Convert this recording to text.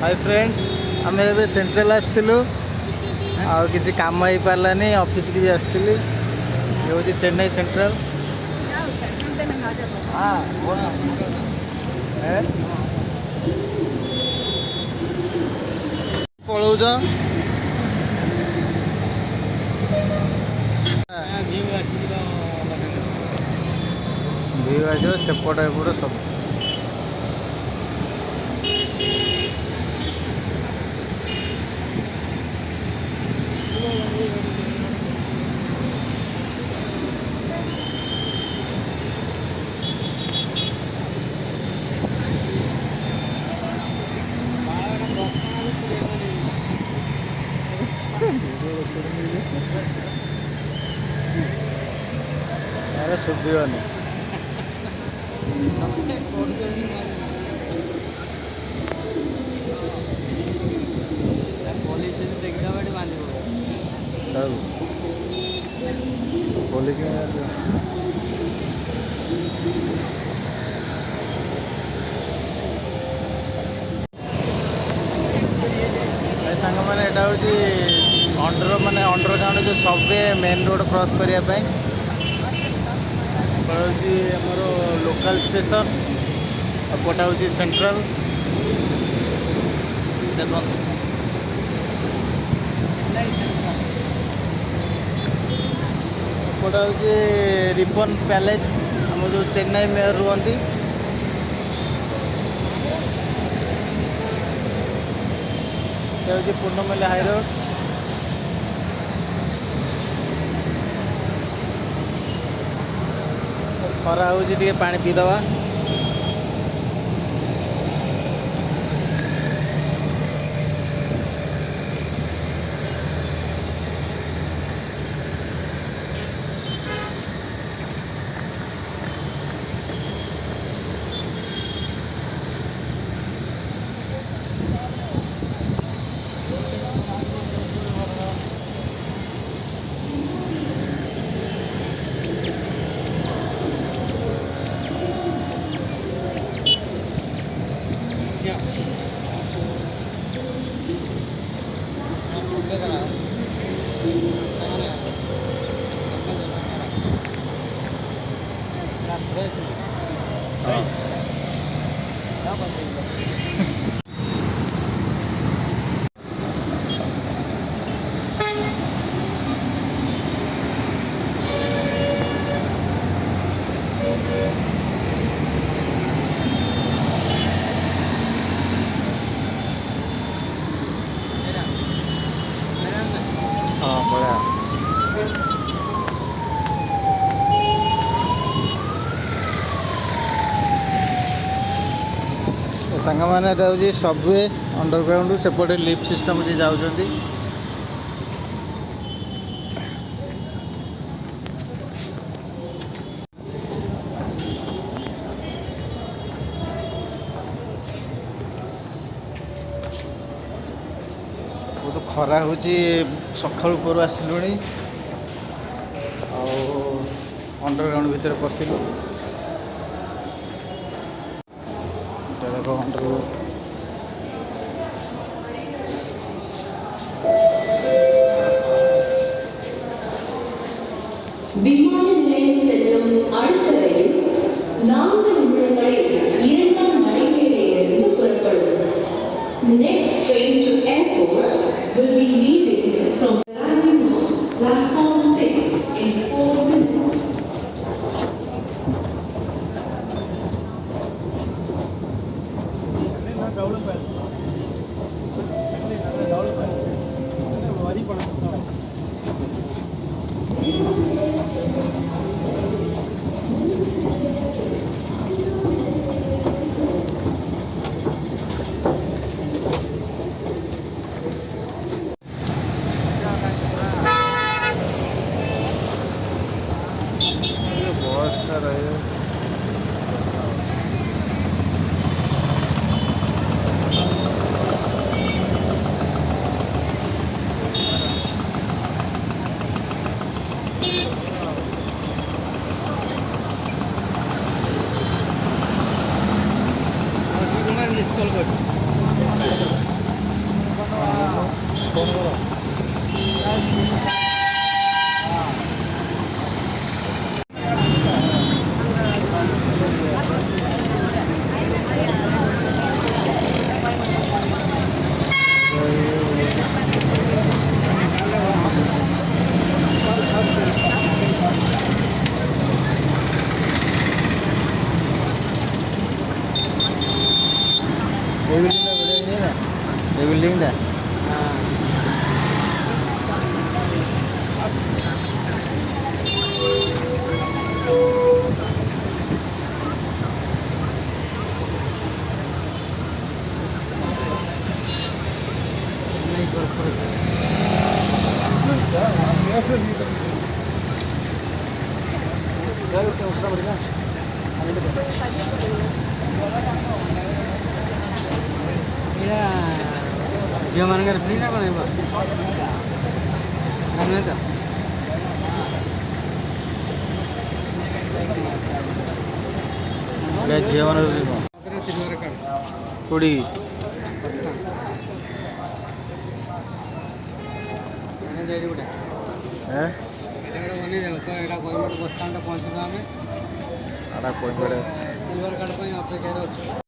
Hi friends आम ए central आसलु आ किसी काम हो पारानी ऑफिस की भी आसती ये हूँ चेन्नई सेंट्रल पलौच भ्यू आस सेपट एपट सब अरे शुभिवनी पुलिस सांग मैंने यहाँ हूँ अंडर माने अंडरग्राउंड जो सबवे मेन रोड क्रॉस करने आमर लोकल स्टेशन अपोटा हूँ सेंट्रल देखो अपोटा हूँ रिबन पैलेस आम जो चेन्नई मेयर रुहती हूँ पूर्णमल्ली हाई रोड खरा हो पानी पीदवा हाँ बढ़िया सांग मैंने हूँ सबवे अंडरग्राउंड सेपटे लिफ्ट सिस्टम जी जाऊँ बहुत खरा हूँ सका पर आसलु अंडरग्राउंड भितर पशिलु देख अंडरग्राउंड விமான நிலையம் செல்லும் அடுத்த ரயில் 4 நிமிடங்களில் 2ஆம் நடைமேடையிலிருந்து புறப்படும். Next train to airport will be leaving from platform 6 in 4 minutes. Call कर ଝିଅମାନଙ୍କର ଫ୍ରି ନା କ'ଣ ହେବ? ତ ଝିଅମାନଙ୍କ କୋଉଠି ବସଷ୍ଟାଣ୍ଡ ପହଞ୍ଚିବୁ ଆମେ।